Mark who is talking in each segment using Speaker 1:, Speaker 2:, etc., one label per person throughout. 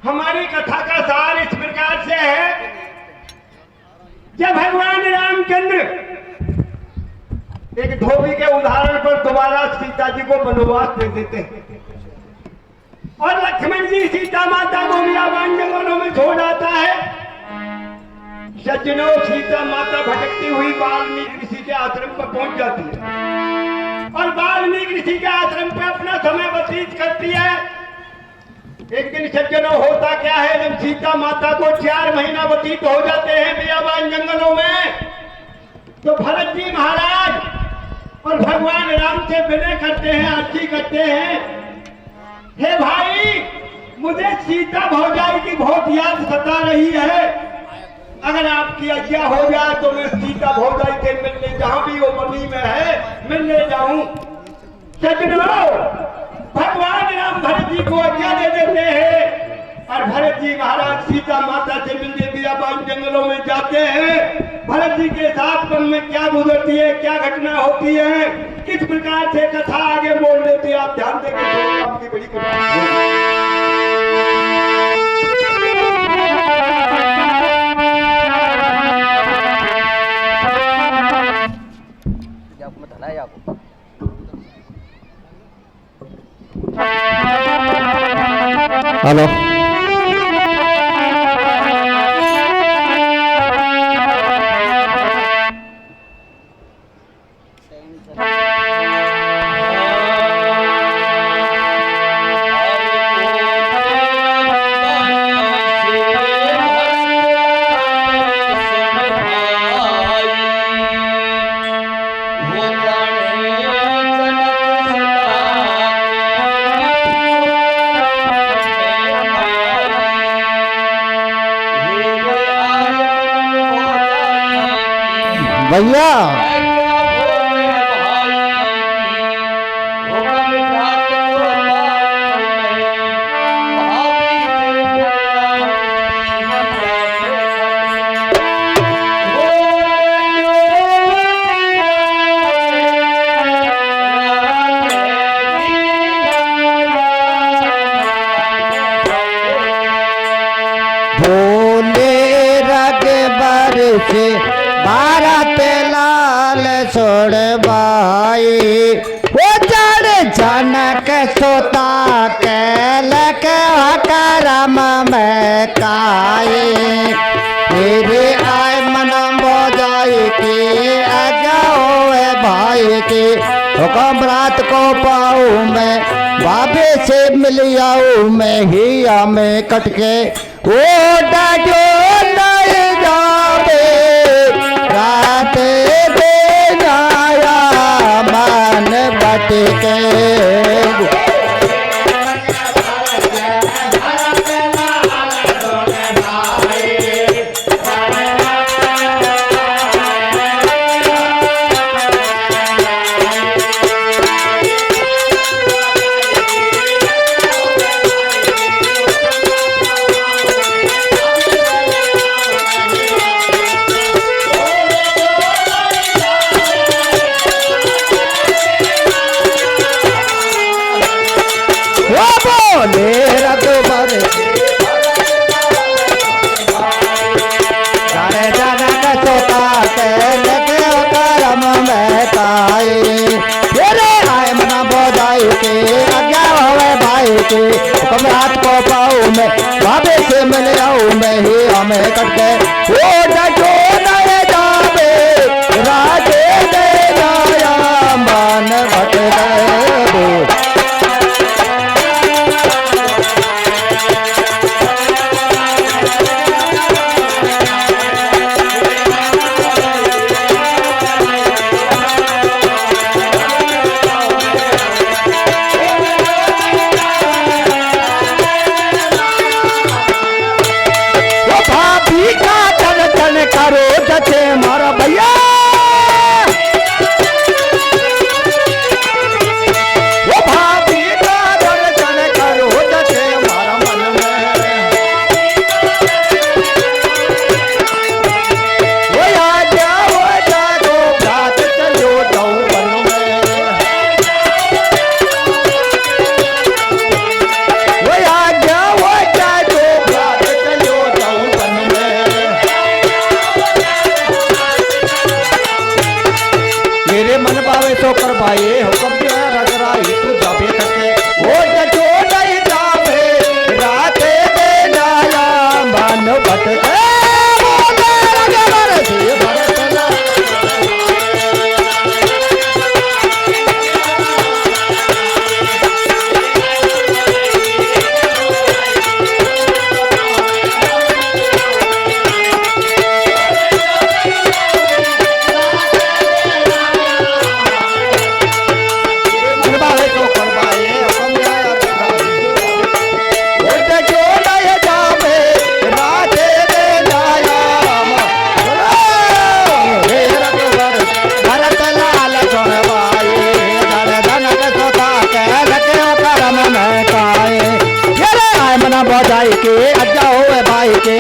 Speaker 1: हमारी कथा का सार इस प्रकार से है। जब भगवान रामचंद्र एक धोबी के उदाहरण पर दोबारा सीता जी को वनवास दे देते हैं और लक्ष्मण जी सीता माता को बियाबान जंगलों में छोड़ आता है। सज्जनों, सीता माता भटकती हुई वाल्मीकि ऋषि के आश्रम पर पहुंच जाती है और वाल्मीकि ऋषि के आश्रम पर अपना समय व्यतीत करती है। एक दिन सज्जनों, होता क्या है, जब सीता माता को 4 महीना व्यतीत हो जाते हैं बियाबान जंगलों में, तो भरत जी महाराज और भगवान राम से विनय करते हैं, अर्जी करते हैं, हे भाई, मुझे सीता भौजाई की बहुत याद सता रही है। अगर आपकी आज्ञा हो जाए तो मैं सीता भौजाई से मिलने, जहां भी वो बनी में है, मिलने जाऊं। सज्जनों, भगवान राम भरत जी को आज्ञा दे देते हैं और भरत जी महाराज सीता माता से मिलने बियाबान जंगलों में जाते हैं। भरत जी के साथ वन में क्या गुजरती है, क्या घटना होती है, किस प्रकार से कथा आगे बोल देती है, आप ध्यान देंगे तो आपकी बड़ी कथा।
Speaker 2: हेलो, भैया भोले रग बरसे भारत लाल छोड़बाई, वो जड़ जनक सोता कैलक करम में काए। मेरे आय मन बोझाई की अजाओ भाई की, हुक्म रात को पाऊँ मैं, बाबे से मिल आऊँ मैं, हिया में कटके वो डाजो नहीं जावे, रात दिन आया मन भटके। रात को पाऊँ मैं, बाबे से मिल आऊँ मैं, ही हमें कटके वो डटो नए जावे, राजे दे नया मन भटके।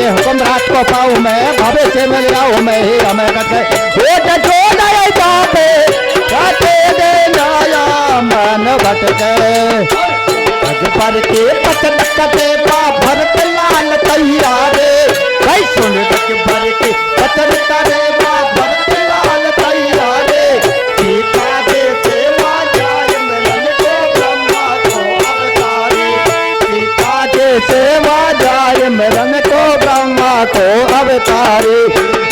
Speaker 2: हुक्म रात को पाऊं मैं, भावे से मिल जाऊं मैं ही हमें कटे वो डटो नए जाते जाते दे नया मन भटके अज पर के पचन कटे पा भरत लाल तैयारे भाई सुन रख भर के पचन करे पा भरत लाल तैयारे सीता दे सेवा जाय मिलन को ब्रह्मा को अवतारे सीता दे सेवा जाय मिलन को ब्रह्मा को अवतारे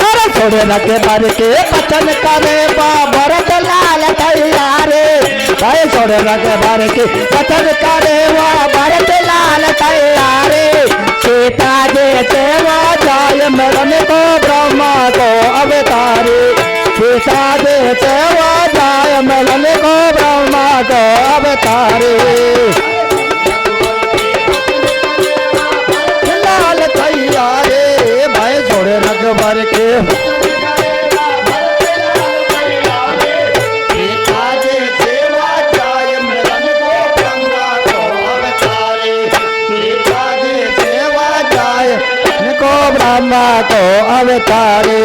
Speaker 2: अरे छोड़े रखे भर के पचन करे बा भरत लाल तैयारे भाई छोड़े रखे भर के पचन करे वा भरत लाल तैयारे सीता दे सेवा जाय मिलन को ब्रह्मा को अवतारे सीता दे सेवा जाय मिलन को ब्रह्मा को अवतारे लाल तैयारे भाई छोड़े रख भर के ब्रह्मा को अवतारे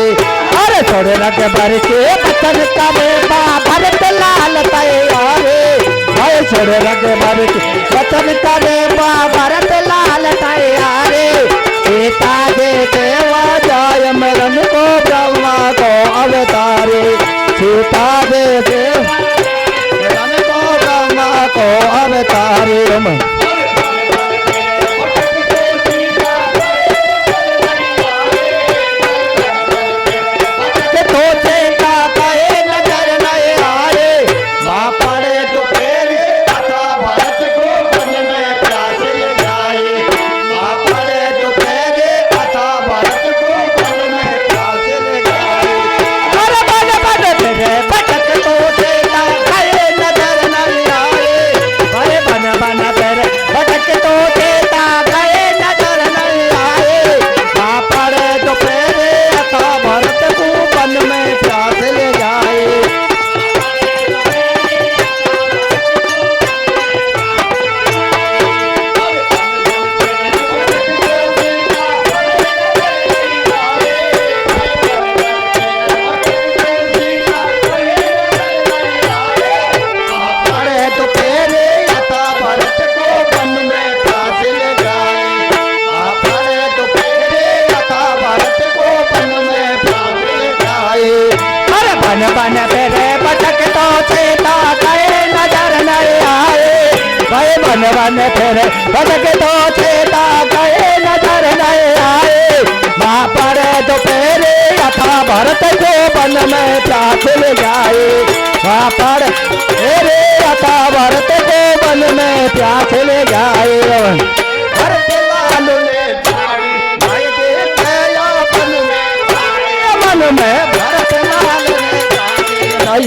Speaker 2: अरे छोड़े रख भर के बचन करे बा भरत लाल तैयारे भाई छोड़े रख भर के बचन करे बा भरत लाल तैयारे सीता दे सेवा जाय मिलन को ब्रह्मा को अवतारे सीता दे मिलन को ब्रह्मा को अवतारे बन तेरे भटक तो सीता गए नजर नहीं आए भाई बन तेरे भटक तो सीता गए नजर नहीं आए माँ पड़े तो फेरे अथा भरत को वन में प्यास ले जाए माँ पड़े फेरे अथा भरत को वन में प्यास ले जाए भरत लाल ने भाई देखे मन में भरत लाल आई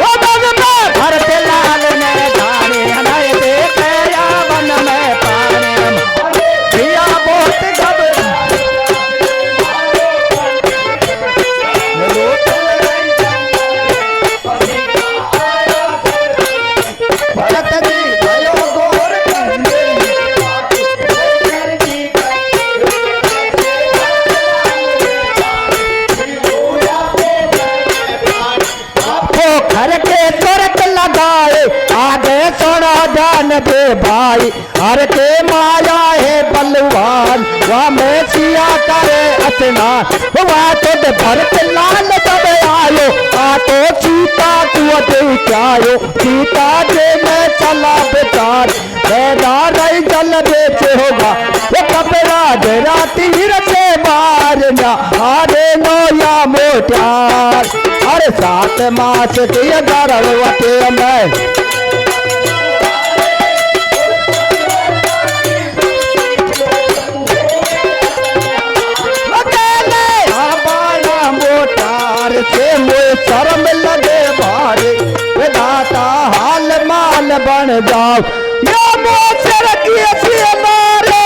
Speaker 2: भरत लाल ने जाने हनाए देखे या वन में पाने दिया बहुत भरत जी भयो गोर घर के तुरत लगाए आगे सोना जान दे भाई हर के माया है बलवान वह में सिया करे स्नान वह तो भरत लाल जब आयो आ तो सीता कुआं चायो सीता जे में चला बेचार पैदा रही जल बेचे होगा वो कपड़ा दे राती रचे मारना आरे नो या मोटार अरे 7 मास के गरल वटे में मोटार से मुझे शर्म लगे भारी दाता हाल माल बन जाओ या मोसे रखिए से मारे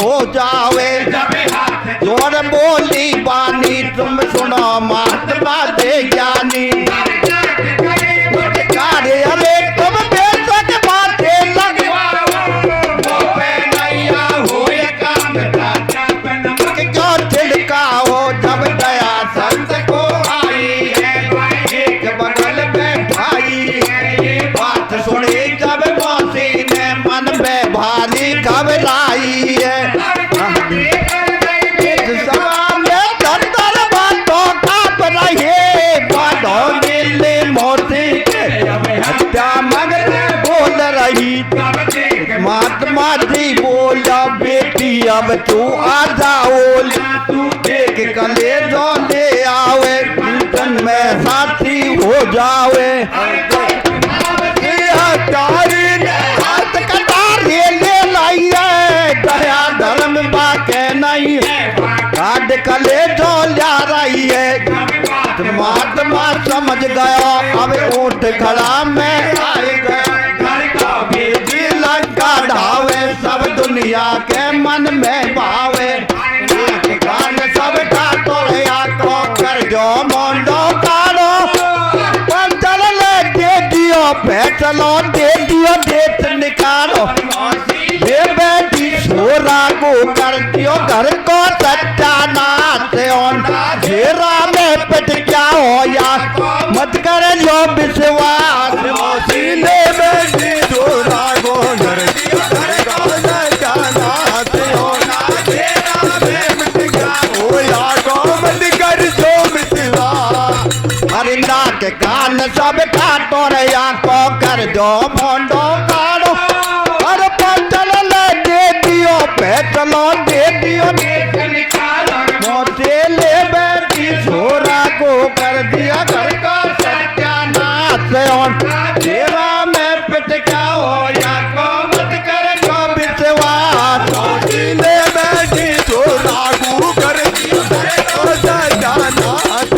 Speaker 2: हो जावे। जोर बोली बानी तुम सुनो महात्मा दे ज्ञानी। कार्य अरे तुम बेशक बातें क्यों छिड़काओ जब दया संत को आई है। एक बगल में भाई बात सुनी जब मौसी ने मन में भारी घबराई है। इस सभा में दर बातों काप रहे बाधों नीले मौसी के हत्या मगने बोल रही। महात्मा जी बोला बेटी अब तू आ जाओ। तू देख कलेजों ले आवे कीर्तन में साथी हो जावे। हाथ कटारी ले लाई है दया धर्म बाके नहीं है। काट कलेजों ला रही है। महात्मा समझ गया अब ऊँट खड़ा में आए गया। लंका ढावे सब दुनिया के मन में भावे। कान सब का तोड़िया को कर जो मोंडो कारो। पंचल ले दे दियो फैसलो दे दियो देश निकालो। ये बेटी छोरा को कर दियो घर को सत्यानाश होना। घेरा में पिट क्या हो या मत कर जो विश्वास। मौसीने बेटी छोरा को घर दियो घर को सत्यानाश होना। घेरा में पिट क्या हो या को मत कर जो विश्वास। अरे नाक कान सब काटो रे आंखों कर दो मोंडो काढ़ो। अरे पंचल ले दे दियो फैसलो दे दियो देश निकालो। मौसे ले बेटी छोरा को कर दिया घर का सत्यानाश। घेरा में पिट क्या हो या को मत कर जो विश्वास। मौसी ले बेटी छोरा को कर दिया घर का सत्यानाश।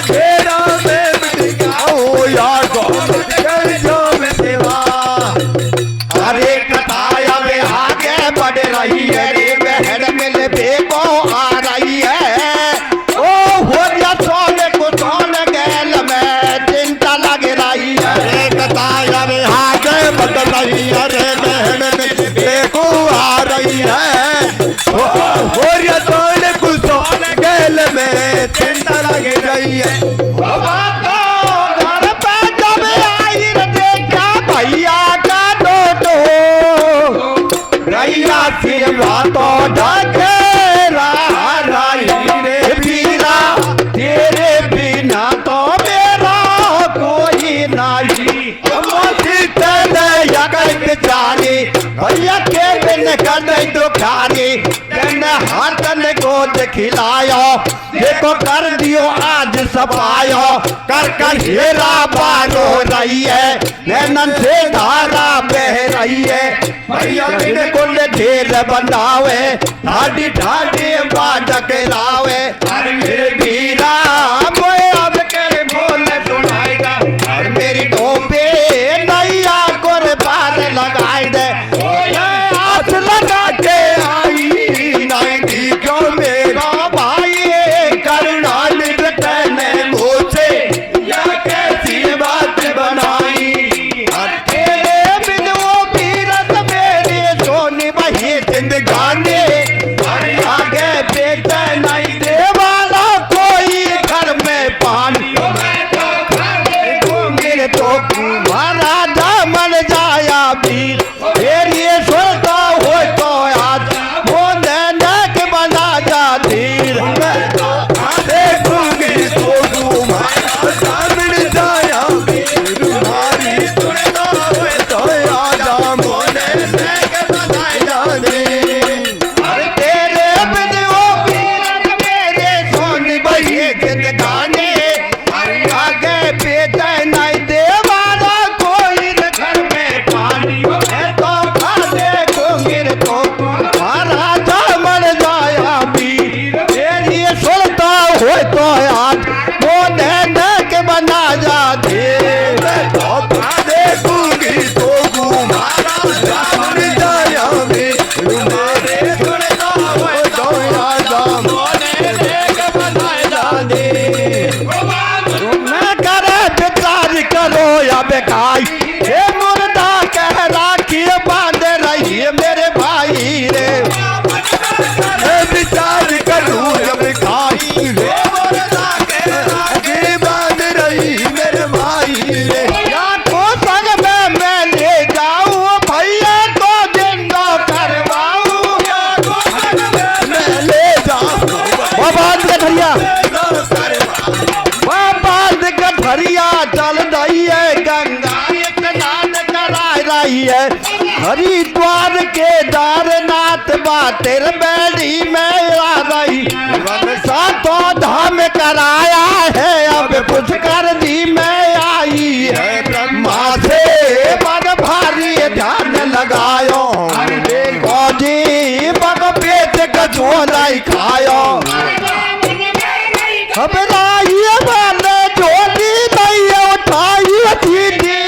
Speaker 2: घेरा में पिट क्या हो या को मत कर जो विश्वास। अरे कथा अब आगे बढ़ रही है रे बहन मिल बेगो आ रही है। ओ हो या सोने को सोने गैल में चिंता लग रही है। अरे कथा अब आगे बढ़ रही है रे बहन मिल बेगो आ रही है। हो या सोने को सोने गैल में चिंता लग रही है। घर पे जब आई देखा भैया का रैया सिरवा तो ढकेरा राई रे पीरा। तेरे बिना तो मेरा कोई नहीं। मोती तेने या कई बेचारी भैया के बिन कर दुखारी। तेने हाथन को खिलायो देखो कर दियो आज सफायो। कर कर हेरा बारो रही है नैनन से धारा बह रही है। भैया बिन कुल ढेर बनावे ढाडी ढाडी बाजक लावे। हर मेरे वीरा मोए अब के बोल सुनाएगा। हर मेरी टोपे नैया कोर बार लगाई दे। हाथ लगा के आई नहीं दी क्यों मेरा भाई। करुणा निधने मुझसे या कैसी बात बनाई। तेरे बिन वो वीरत मेरी सोनी वही जिंदगानी। आगे बेचैन नहीं है। हरिद्वार के दारनाथ बातेर बैड़ी में आ रही, सातों धाम कराया है, अब पुष्कर जी में आई है। ब्रह्मा से बड़ भारी ध्यान लगायो, देखो जी बग पेट कछो नहीं खायो। घबराइए वाले जोड़ी नहीं उठाई दीदी,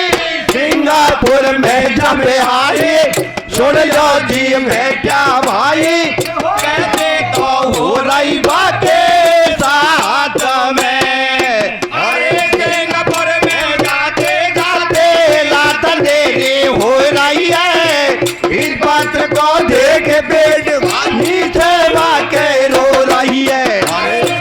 Speaker 2: सिंगापुर में जब आए सुन लो जी में क्या भाई, कहते तो हो रही बातें साथ में। अरे सिंगापुर में जाते जाते रात देरी हो रही है, इस बात को देख पेट नीचे वाके रो रही है।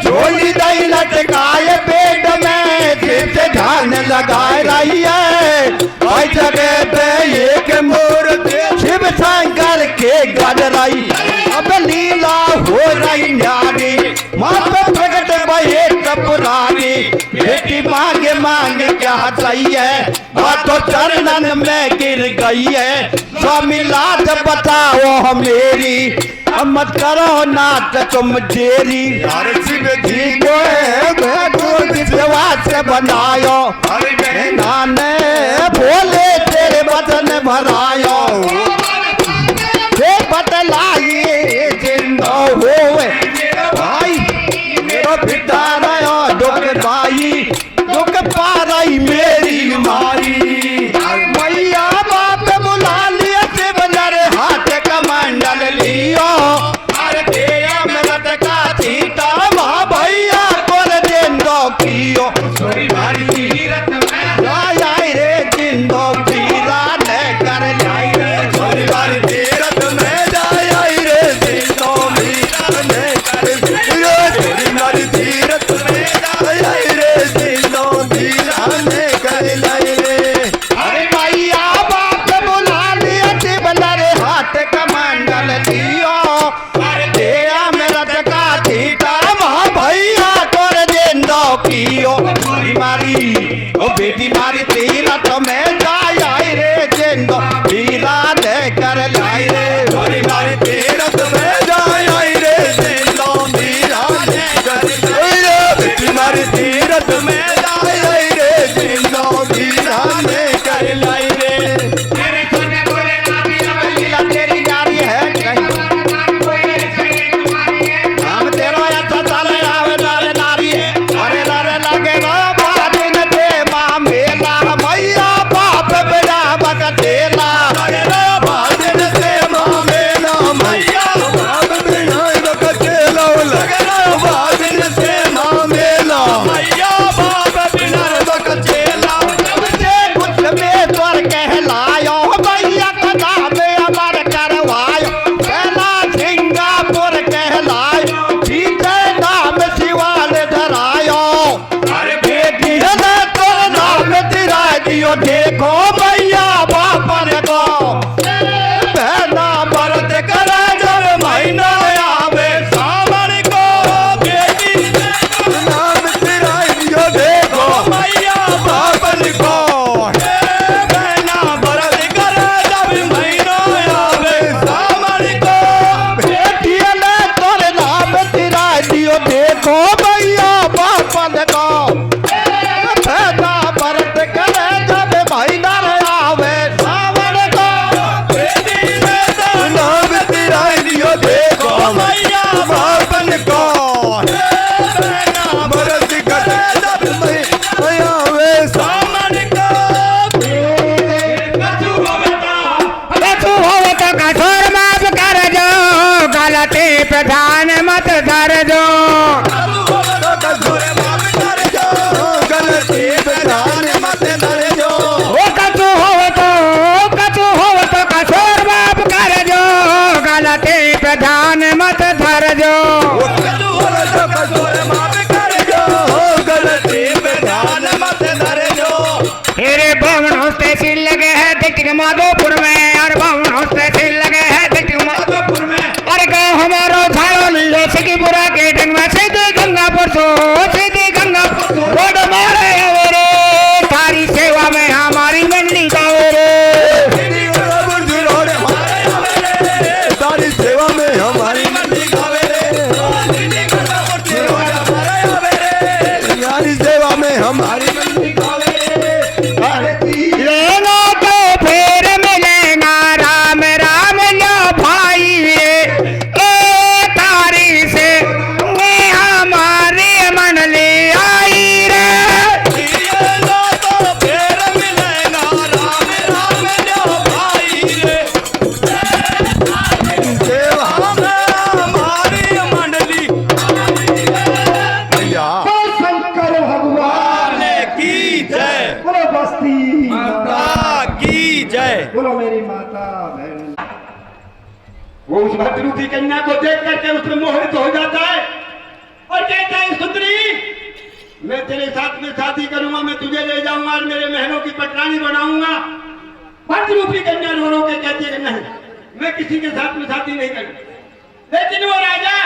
Speaker 2: झोली दही लटकाए पेट में सिर से ध्यान लगाए रही है। हर जगह पे एक मूर्ति शिव शंकर के गढ़ रही, अब लीला हो रही न्यारी, माँ पे प्रकट भये पुरानी। बेटी मांगे मांगे क्या सही है, तो चरणन में गिर गई है। स्वामी लाज बताओ मेरी, मत करो नाथ तुम देरी। शिव जी को विश्वास बनायो, नाने बोले तेरे वचन भरायो। बतलाइए जिंदा होवे भाई, मेरो पिता रहो दुख भाई, दुख पा रही मेरी माई। मैया बाप बुला लिया शिव नर हाथ कमंडल लियो, अरे तेरा मरद का सीता माँ भैया कर जिंदो कियो। सोरी मारी तीरथ में आई रे जिंदो पीरा लेकर जाई रे, सोरी मारी तीरथ में जाई रे जिंदो पीरा लेकर, सोरी मारी तीरथ में जाई रे जिंदो पीरा लेकर लाई रे। अरे मैया बाप बुला लिया शिव नर हाथ कमंडल लियो, अरे तेरा मरद का सीता माँ भैया कर जिंदो कियो। मारी ओ बेटी मारी तीरथ में जाई रे जिंदो पीरा लेकर लाई रे, सोरी मारी तीरथ में जाई रे जिंदो पीरा लेकर लाई रे, बेटी मारी तीरथ में जाई रे जिंदो पीरा लेकर लाई रे। तेरे सुने बोले लीला तेरी जारी है हम तेरा अच्छा चले आवे नारे नारी है। अरे नारे लगे ना बादिन दे माँ मेला, मैया बाप बिना बकतेला। अरे बादिन दे माँ मेला, मैया बाप बिना बकतेला। लगे ना बादिन दे माँ मेला, मैया बाप बिना बकतेला। सबसे कुछ में स्वर कहलायो, मैया का नाम अमर करवायो। पहला सिंगापुर कहलायो, पीछे नाम शिवाल धरायो। अरे बेटी ने तो नाम दिरा दियो, देखो मैया बापर को पहला व्रत करे जब महीना आवे सावन को। बेटी ने नाम दिरा दियो, देखो मैया बापर को पहला व्रत करे जब महीना आवे सावन को। बेटी ने तो नाम दिरा दियो, देखो मैया बापर को पहला व्रत करे जब महीना आवे सावन को। बेटी ने तो नाम दिरा दियो, देखो मैया बापर को पहला व्रत करे जब महीना आवे सावन को।
Speaker 3: कछु हो तो कठोर माफ कर जो, गलती प्रधान मत धर जो। ओ कछु हो तो कठोर माफ कर जो, गलती प्रधान मत धर जो। तेरे भवन तहसील लगे है डिस्ट्रिक्ट माधोपुर में, और भवन तहसील लगे है डिस्ट्रिक्ट माधोपुर में। और गाँव हमारो झाड़ो लीलो सिकीपुरा के डंग में सीधी गंगापुर सो, सीधी गंगापुर रोड मारे अवेरे, थारी सेवा में हमारी मंडली का रे।
Speaker 1: भद्रू की कन्या को देख करके उसमें मोहित हो जाता है और कहता है सुंदरी मैं तेरे साथ में शादी करूंगा, मैं तुझे ले जाऊंगा और मेरे महलों की पटरानी बनाऊंगा। भद्रू की कन्या रो रो के कहती है नहीं, मैं किसी के साथ में शादी नहीं करूंगी। लेकिन वो राजा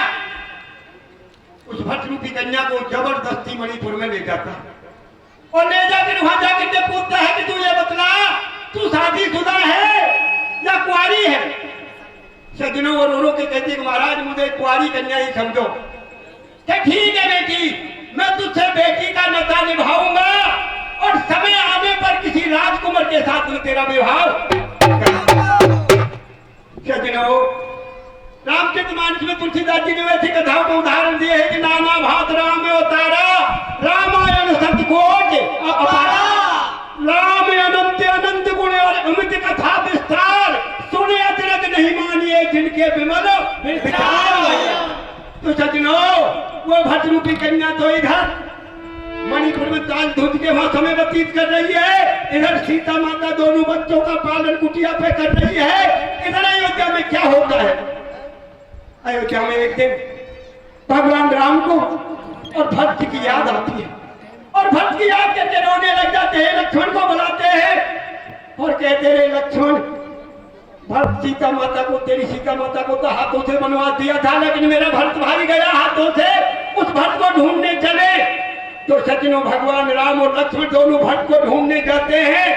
Speaker 1: उस भद्रू की कन्या को जबरदस्ती मणिपुर में ले जाता है और ले जाकर वहां जाकर के पूछता है कि तू ये बतला तू शादीशुदा है या कुंवारी है। सज्जनों वो रो रो के कहती है महाराज मुझे कुंवारी कन्या ही समझो। ठीक है बेटी, मैं तुझसे बेटी का नाता निभाऊंगा और समय आने पर किसी राजकुमार के साथ में तेरा विवाह। सज्जनों रामचरितमानस में तुलसीदास जी ने वैसी कथाओं को उदाहरण दिए है कि नाना भात राम में उतारा, रामायण सतकोट अपारा, राम अनंत अनंत गुण और अमित कथा विस्तार, सुने अतिरथ नहीं मानिए जिनके विमल विचार। तो सज्जनों वो भद्रू की कन्या तो इधर मणिपुर में ताल धुज के वहां समय व्यतीत कर रही है, इधर सीता माता दोनों बच्चों का पालन कुटिया पे कर रही है। इधर अयोध्या में क्या होता है, अयोध्या में एक दिन भगवान राम को और भक्त की याद आती है और भक्त की याद करके रोने लग जाते हैं। लक्ष्मण को बुलाते हैं और कहते रहे लक्ष्मण भक्त सीता माता को, तेरी सीता माता को तो हाथों से बनवा दिया था, लेकिन मेरा भक्त भाग गया हाथों से, उस भक्त को ढूंढने चले। तो सज्जनों भगवान राम और लक्ष्मण दोनों भक्त को ढूंढने जाते हैं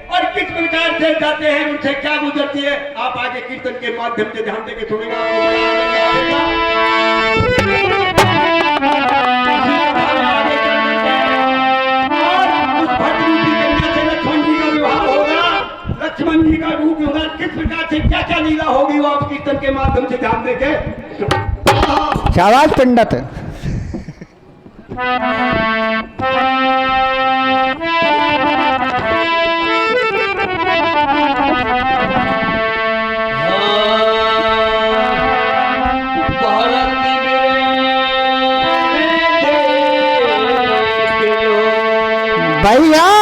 Speaker 1: और किस प्रकार से जाते हैं, उनसे क्या गुजरती है, आप आगे कीर्तन के माध्यम से ध्यान देकर सुनेगा, आपको बड़ा आनंद आएगा। उस भक्त रूपी कन्या से लक्ष्मण जी का विवाह होगा, लक्ष्मण जी का रूप होगा, किस प्रकार से क्या क्या लीला होगी वो आप कीर्तन के माध्यम से ध्यान देके।
Speaker 2: शाबाश पंडित। भैया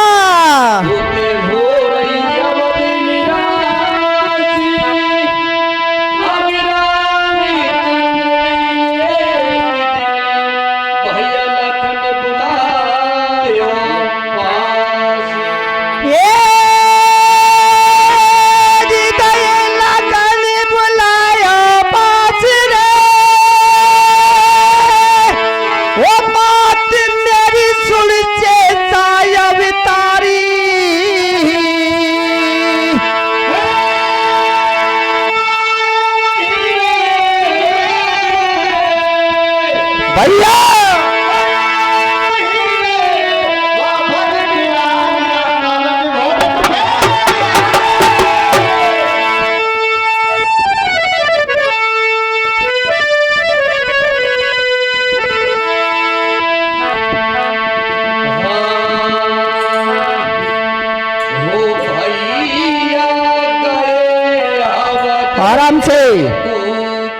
Speaker 2: आराम से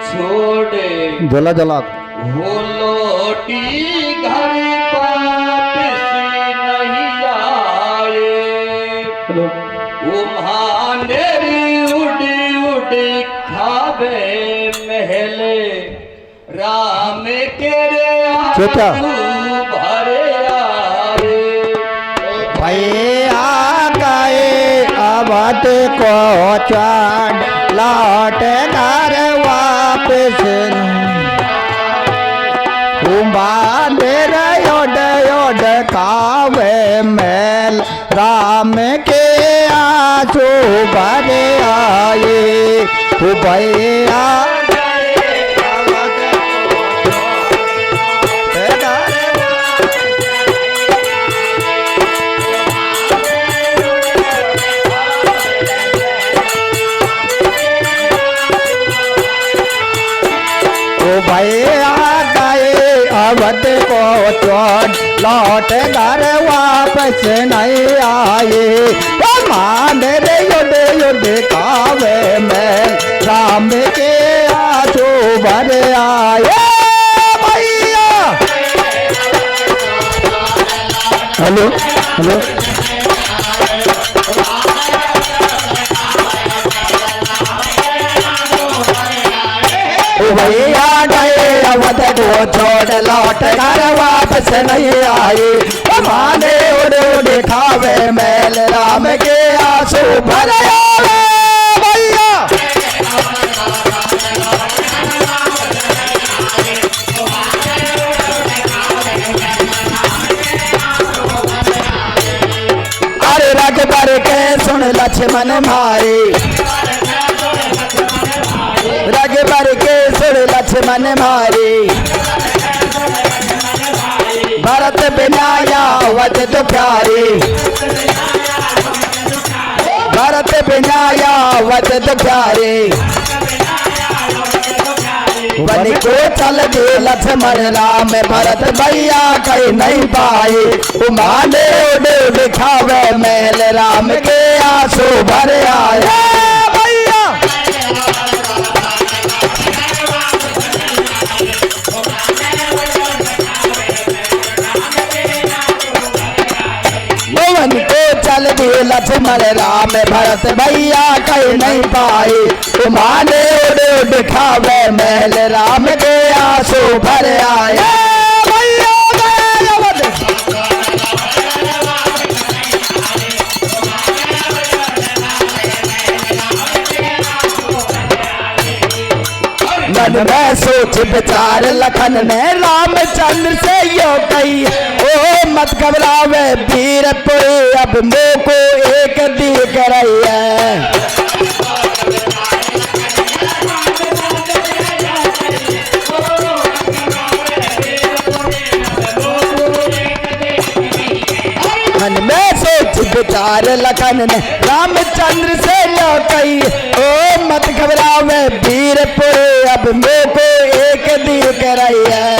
Speaker 4: छोड़े
Speaker 2: झोला झोला
Speaker 4: वो लौटी घर वापस नहीं आए। वो भांडेरी उड़ी उड़ी खावे महले राम के
Speaker 2: चुपा।
Speaker 4: भरे आए।
Speaker 2: भैया गए अवध को चढ़ लौट घर वापस बांधे ओड ओड कावे मैल राम के आंसू भरे आए। भैया भैया गए अवध को चोट लौट घर वापस नहीं आए। माने रे युद्ध युद्ध कावे में राम के आंसू भरे आए। भैया हेलो हेलो भैया गए अवध को छोड़ लौट कर वापस नहीं आए। माने उड़ उड़ खावे मैल राम के आंसू भर आवे भैया। अरे रघुबर के सुन लक्ष्मण मारे, रघुबर के सुन लक्ष्मण मारे। भरत बिनाया वध दुखारे, भरत बिनाया वध दुखारे। वन को चल दे लक्ष्मण राम भरत भैया कहीं नहीं पाए। उमाने उड़ उड़ खावे मैल राम के आंसू भर आए भैया। वन को चल दे लक्ष्मण राम भरत भैया कहीं नहीं पाए। उमाने उड़ उड़ खावे महल राम के आंसू भर आए भैया गए अवध। मन में सोच विचार लखन ने रामचंद्र से यो कही, ओ मत घबरावे वीरपुरी अब मुँह को एक दिख रही है। मन में सोच विचार लखन ने रामचंद्र से लो कही, ओ मत घबरावे वीरपुर अब मुँह को एक दिख रही है।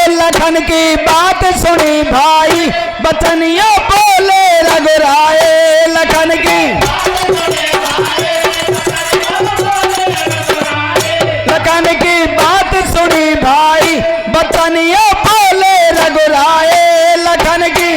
Speaker 2: लखन की बात सुनी भाई बचनियों बोले रघुराए। लखन की लखन की बात सुनी भाई बचनियों बोले रघुराए। लखन की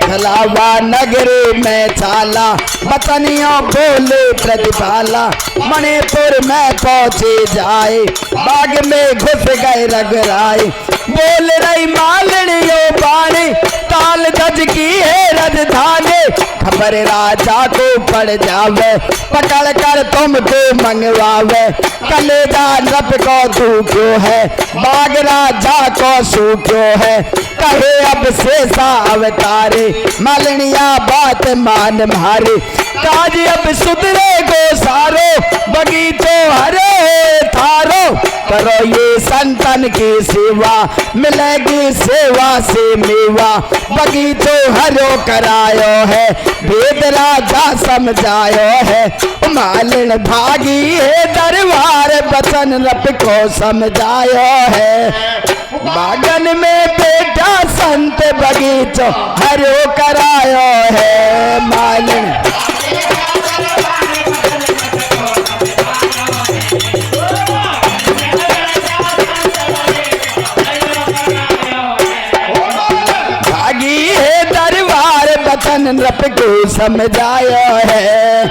Speaker 2: खलावा नगरी में चाला बचनियों बोले प्रतिपाला। मणिपुर में पहुंचे जाए बाग में घुस गए रघुराए। बोल रही मालनियों बाणी ताल जज की है राजधानी। खबर राजा को पड़ जावे पकड़ कर तुमको मंगवावे। कलेजा नप को तू क्यों है बाग राजा को सू क्यों है। कहे अब शेषा अवतारे मालनिया बात मान मारे। काज अब सुधरे गो सारो बगीचो हरे थारो। करो ये संतन की सेवा मिलेगी सेवा से मेवा। बगीचो हरो करायो है भेद राजा समझायो है। मालिन भागी है दरबार बचन रप को समझायो है। बागन में बेटा संत बगीचो हरो करायो है। मालिन नृप को समझाया है।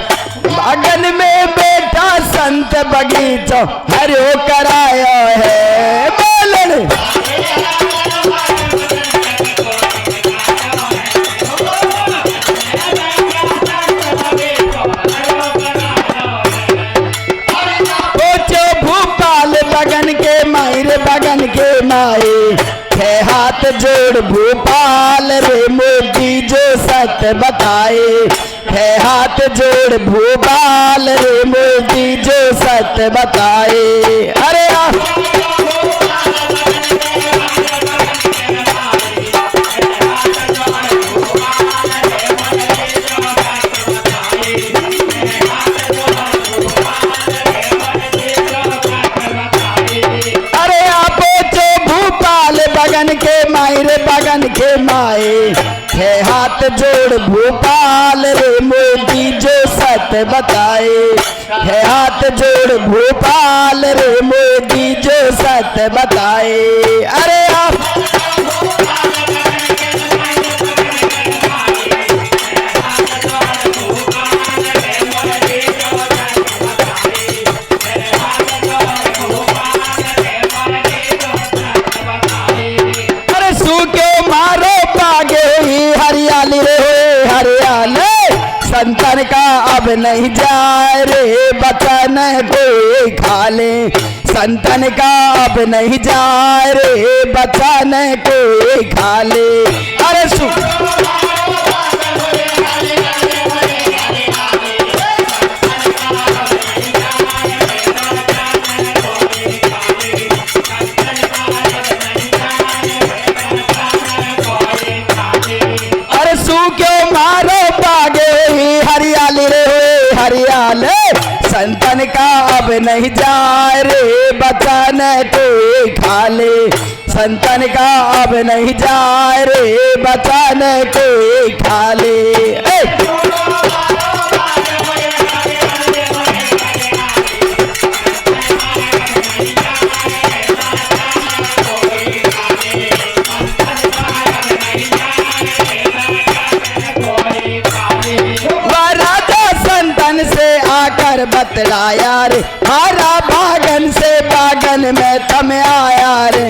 Speaker 2: बागन में बेटा संत बगीचो हरो कराया है। बोलन सोचो भूपाल बगन के मायरे बगन के माए। है हाथ जोड़ भूपाल रे मोदी जो सत बताए। है हाथ जोड़ भूपाल रे मोदी जो सत बताए। अरे बगन के मायरे बगन के माए। है हाथ जोड़ भोपाल रे मोदी जो सत सत बताए है हाथ जोड़ भोपाल रे मोदी जो सत बताए। अरे आप हरियाली रे हरियाली संतन का अब नहीं जाए रे बचन कोई खा ले। संतन का अब नहीं जाए रे बचन कोई खा ले। अरे संतन का अब नहीं जाए रे बचन कोई खा ले। संतन का अब नहीं जाए रे बचन कोई खा ले। बतलाया रे हरा बागन से बागन में तम आया रे।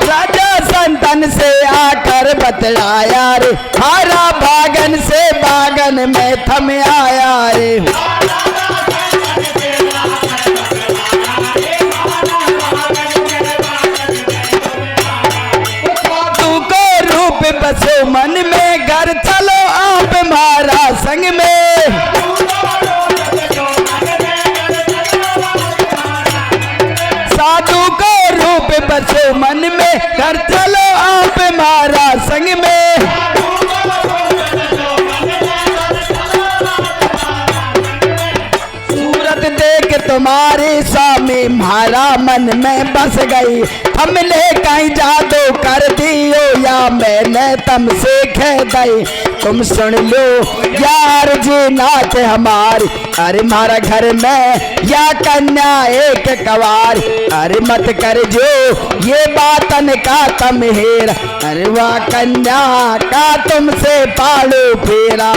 Speaker 2: राजा संतन से आकर बतलाया रे हरा बागन से बागन में थम आया रे। बसो मन में घर चलो आप मारा संग में। साधु को रूप बसो मन में घर चलो आप मारा संग में। सूरत देख तुम्हारे स्वामी मारा मन में बस गई। हमने कहीं जादू कर दियो या मैंने तुमसे कह दई। तुम सुन लो यार जी नाच हमारी। अरे मारा घर में या कन्या एक कवार। अरे मत कर जो ये बातन का तम हेरा। अरे वाह कन्या का तुमसे पालो फेरा।